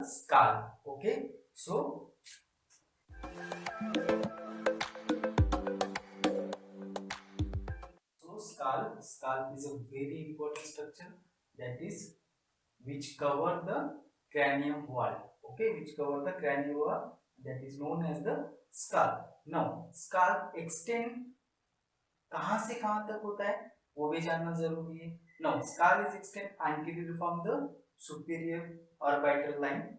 skull. Okay, so skull is a very important structure, that is which cover the cranium wall. Okay, which cover the cranium wall, that is known as the skull. Now skull extend कहाँ से कहाँ तक होता है वो भी जानना जरूरी है. Now skull is extend anterior from the superior orbital line,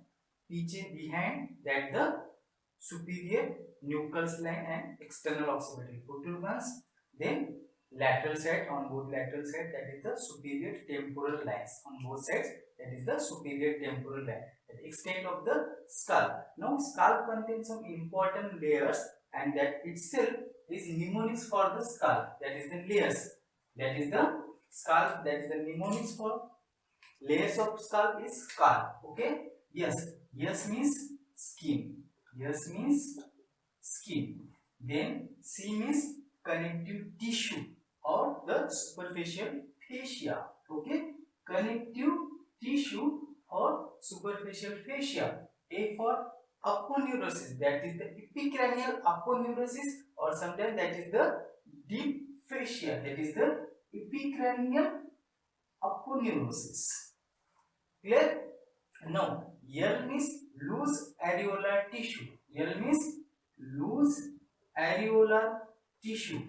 पीछे behind that the superior nuchus line and external occipital protuberance, then lateral side, on both lateral side, that is the superior temporal lines on both sides, that is the superior temporal line, the extent of the skull. Now skull contains some important layers, and that itself is mnemonics for the skull, that is the layers, that is the skull, that is the mnemonics for layers of skull is skull. Okay, yes means skin, yes means skin, then C means connective tissue or the superficial fascia. Okay, connective tissue or superficial fascia. A for aponeurosis, that is the epicranial aponeurosis, or sometimes that is the deep fascia, that is the epicranial aponeurosis. Clear? Now L means loose areolar tissue, L means loose areolar tissue,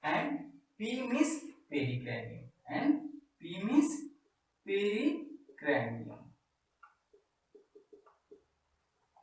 and P means pericranium, and P means pericranium.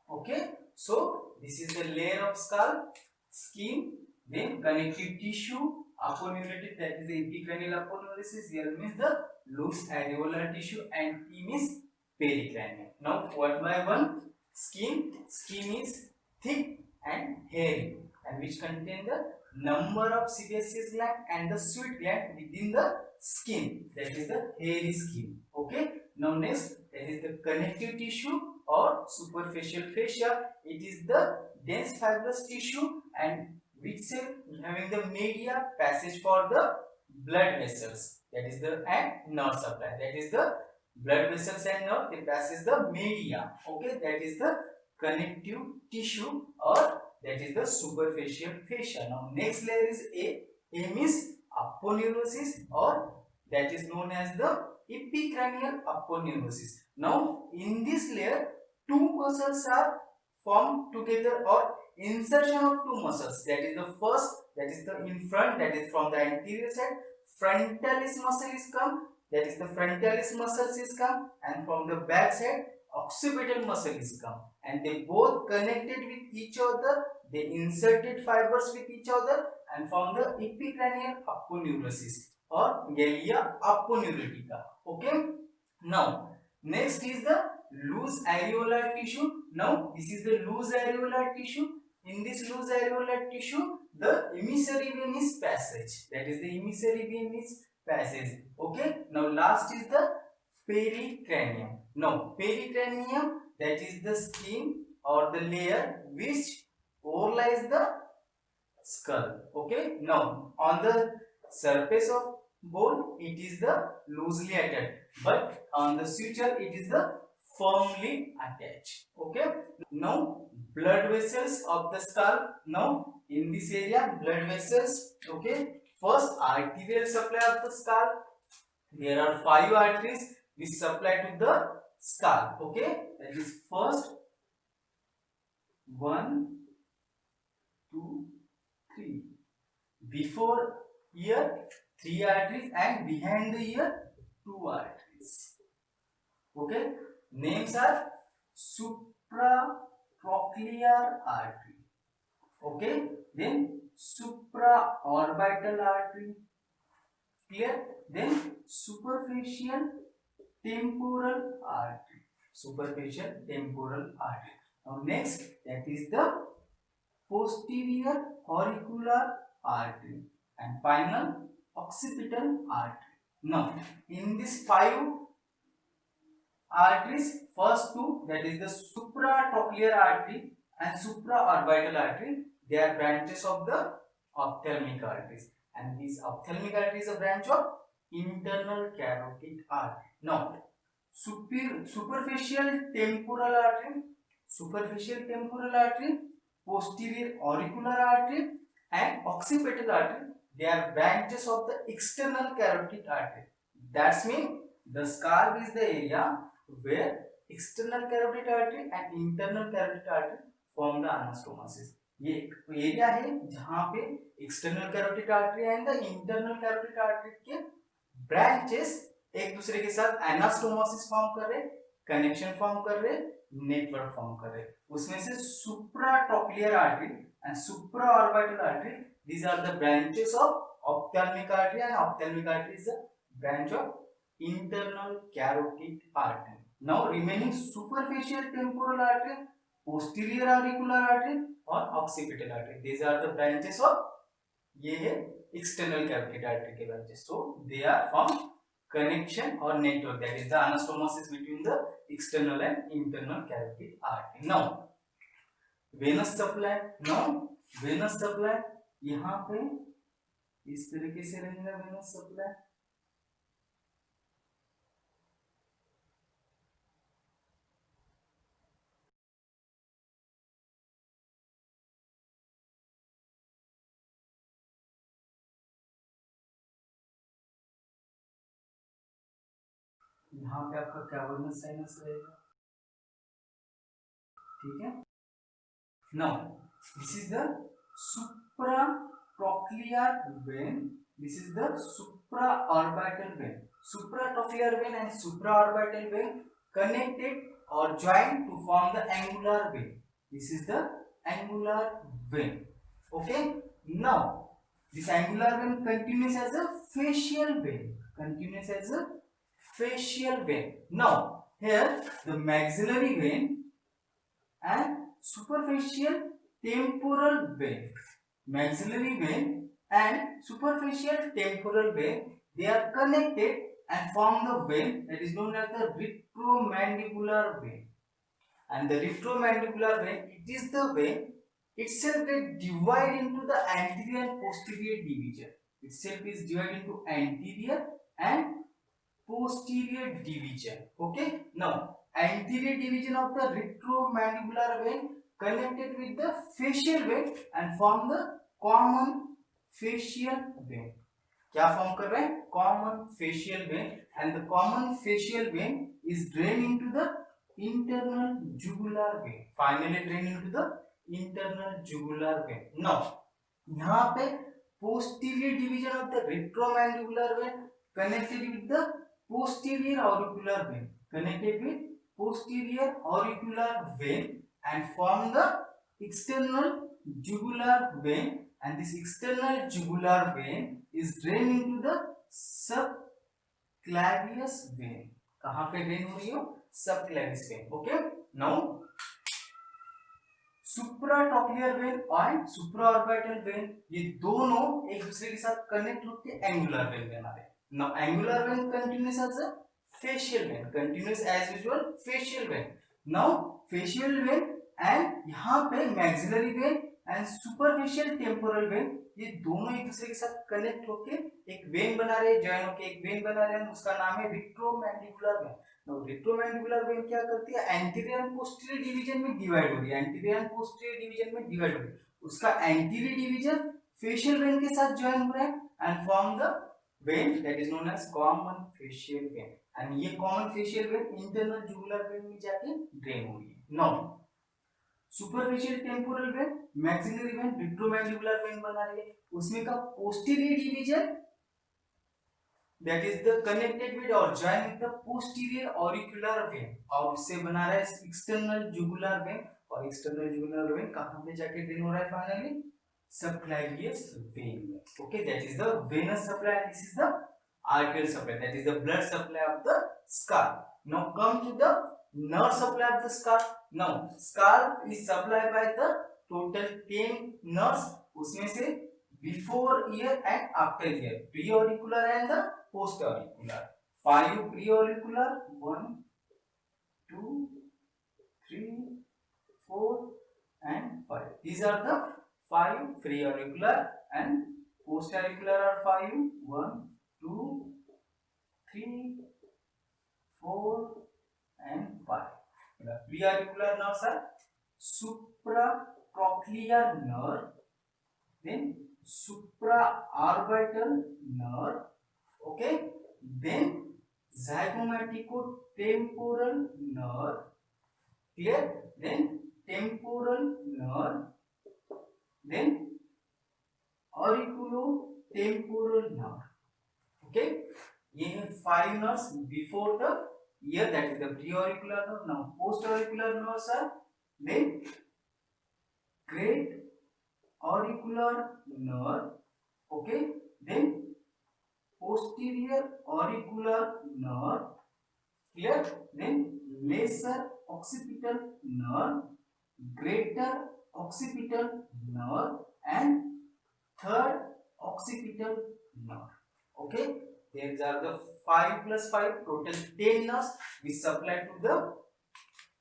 Okay, so this is the layer of skull, skin, then connective tissue, aponeurotic, that is the epicranial aponeurosis. L means the loose areolar tissue, and P means pericranium. Now one by one, skin is thick and hairy, and which contain the number of sebaceous gland and the sweat gland within the skin, that is the hairy skin. Okay, now next, that is the connective tissue or superficial fascia. It is the dense fibrous tissue and which cell having the media passage for the blood vessels, that is the and nerve supply, that is the blood vessels and nerve, they passes the media. Okay, that is the connective tissue or that is the superficial fascia. Now next layer is A. A means aponeurosis, or that is known as the epicranial aponeurosis. Now in this layer, two muscles are formed together, or insertion of two muscles, that is the first, that is the in front, that is from the anterior side, frontalis muscle is come, that is the frontalis muscles is come, and from the back side occipital muscle is come, and they both connected with each other, they inserted fibers with each other and form the epicranial aponeurosis or Gallia aponeurotica. Okay, now next is the loose areolar tissue. Now this is the loose areolar tissue. In this loose areolar tissue, the emissary vein is passage, that is the emissary vein is passage. Okay, now last is the pericranium. Now pericranium, that is the skin or the layer which overlies the skull. Okay, now on the surface of bone it is the loosely attached, but on the suture it is the firmly attached. Okay, now blood vessels of the skull. Now in this area, blood vessels. Okay, first arterial supply of the skull. There are 5 arteries which supply to the skull. Okay, that is first 1, 2, 3. Before ear 3 arteries, and behind the ear 2 arteries. Okay, names are supratrochlear artery. Okay, then supraorbital artery. Clear? Then superficial temporal artery. Superficial temporal artery. Now next, that is the posterior auricular artery, and final occipital artery. Now in these 5 arteries, first 2, that is the supratrochlear artery and supraorbital artery, they are branches of the ophthalmic arteries, and this ophthalmic artery is a branch of internal carotid artery. Now superficial temporal artery, posterior auricular artery, and occipital artery. They are branches of the external carotid artery. That's mean the scalp is the area where external carotid artery and internal carotid artery form the anastomosis. ये area है जहां पे external carotid artery and the internal carotid artery के branches एक दूसरे के साथ anastomosis form कर रहे, कनेक्शन फॉर्म कर रहे, नेटवर्क फॉर्म कर रहे. उसमें से supratrochlear artery and supraorbital artery, these are the branches of ophthalmic artery, and ophthalmic artery is a branch of internal carotid artery. Now remaining superficial temporal artery, posterior auricular artery और occipital artery, these are the branches of, ये है external carotid artery के branches. So they are from connection or network, that is the anastomosis between the external and internal carotid artery. Now venous supply, venous supply यहाँ पे इस तरीके से रहेगा Venus supply. यहाँ पे आपका कैवर्नस साइनस रहेगा, ठीक है. Now this is the supratrochlear vein, this is the supraorbital vein. Supratrochlear vein and supraorbital vein connected or joined to form the angular vein. This is the angular vein. Okay, now this angular vein continues as a facial vein, now here the maxillary vein and superficial temporal vein, maxillary vein and superficial temporal vein, they are connected and form the vein that is known as the retromandibular vein. And the retromandibular vein, it is the vein itself that divide into the anterior and posterior division. Itself is divided into anterior and posterior division. Okay, now anterior division of the retromandibular vein connected with the facial vein and form the common facial vein. क्या form कर रहे हैं? Common facial vein, and the common facial vein is drained into the internal jugular vein. Finally drained into the internal jugular vein. Now यहाँ पे posterior division of the retromandibular vein connected with the posterior auricular vein, and form the external jugular vein, and this external jugular vein is drained into the subclavius vein. कहाँ पे drain हो रही हो? Subclavius vein. Okay, now supratrochlear vein और supraorbital vein, ये दोनों एक दूसरे के साथ कनेक्ट होकर एंगुलर वेन बना रहे. Now angular vein continues as a facial vein, continues as usual facial vein. Now facial vein and यहाँ पे maxillary vein and superficial temporal vein, ये दोनों एक दूसरे के साथ कनेक्ट होके एक वेन बना रहे, जॉइन होके एक वेन बना रहे हैं, उसका नाम है retromandibular vein. Now retromandibular vein क्या करती है? एंटीरियर एंड पोस्टीरियर डिवीजन में डिवाइड हो रही है, एंटीरियर एंड पोस्टीरियर डिवीजन में डिवाइड हो रही है. उसका एंटीरियर डिवीजन फेशियल वेन के साथ जॉइन हो रहा है and form the vein that is known as common facial vein, and ये common facial vein internal jugular vein में जाके drain हो रही है. Now superficial temporal vein, maxillary vein, retromandibular vein बना रही है, उसमें का posterior division that is the connected with or joined with the posterior auricular vein, और उससे बना रहा है external jugular vein, और external jugular vein कहाँ पे जाके drain हो रहा है finally? Subclavius vein. Okay, that is the venous supply, and this is the arterial supply, that is the blood supply of the skull. Now come to the nerve supply of the skull. Now skull is supplied by the total 10 nerves, उसमें से before ear and after ear, preauricular and the postauricular. 5 preauricular, 1, 2, 3, 4 and 5. These are the 5 preauricular, and postauricular are 5, 1, 2, 3, 4 Preauricular. Preauricular nerves are supracochlear nerve, then supraorbital nerve, okay, then zygomaticotemporal nerve, clear, then temporal nerve, then auriculotemporal nerve, okay. ये है 5 nerves before the ear, that is the preauricular nerve. Now postauricular nerves are then great auricular nerve, okay, then posterior auricular nerve, clear, then lesser occipital nerve, greater occipital nerve, and third occipital nerve, okay. These are the 5 plus 5, total 10 nerves which supply to the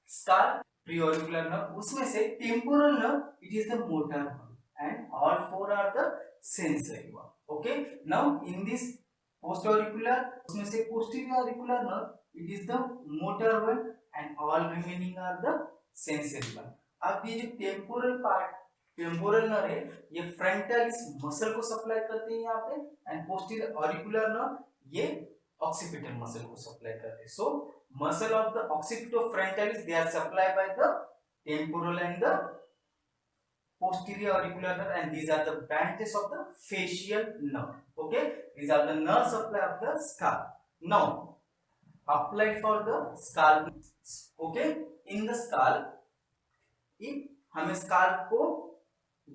skull. Preauricular nerve, उसमें से temporal nerve, it is the motor one, and all 4 are the sensory one, okay. Now in this postauricular, उसमें से posterior auricular nerve, it is the motor one, and all remaining are the sensory one. अब ये जो temporal part, temporal nerve है, ये frontal इस muscle को supply करते हैं यहाँ पे, एंड पोस्टीरियर ऑरिकुलर नर्व ये ऑक्सीपिटल मसल को सप्लाई करते हैं. So muscle of the occipitofrontalis they are supplied by the temporal and the posterior auricular nerve, and these are the branches of the facial nerve, okay. These are the nerve supply of the skull. Now applied for the skull, okay. In the skull, if हमें skull को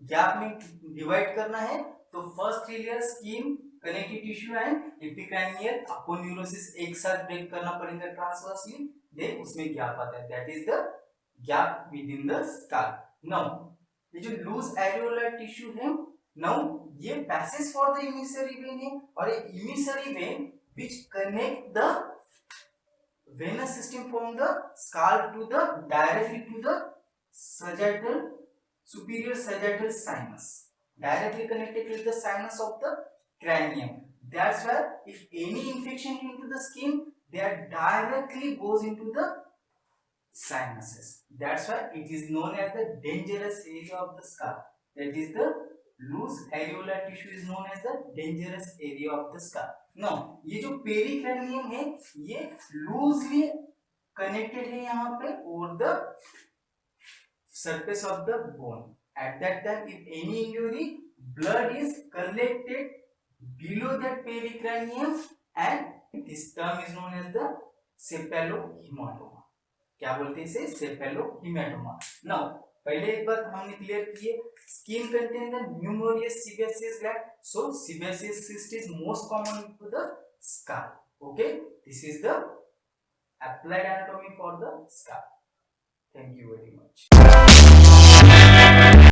gap में divide करना है तो first 3 layer skin, connective tissue and epicranial aponeurosis एक साथ break करना पड़ेगा ट्रांसवर्सली, देन उसमें गैप आता है, that is the gap within the skull. Now ये जो लूज एरियोलर टिश्यू है, नाउ ये passage for the emissary vein है, और ये emissary vein which connect the venous system from the skull to the directly to the sagittal, superior sagittal sinus, directly connected with the sinus of the cranium. That's why if any infection into the skin, they are directly goes into the sinuses. That's why it is known as the dangerous area of the skull. That is the loose areolar tissue is known as the dangerous area of the skull. Now ये जो पेरिक्रैनियम है ये loosely connected है यहाँ पे over the surface of the bone. At that time, if any injury, blood is collected below that pericranium, and this term is known as the cephalohematoma. क्या बोलते हैं इसे? cephalohematoma. Now पहले एक बार हमने क्लियर किए, skin contains the numerous sebaceous gland, so sebaceous cyst is most common to the skull, okay. This is the applied anatomy for the skull. Thank you very much.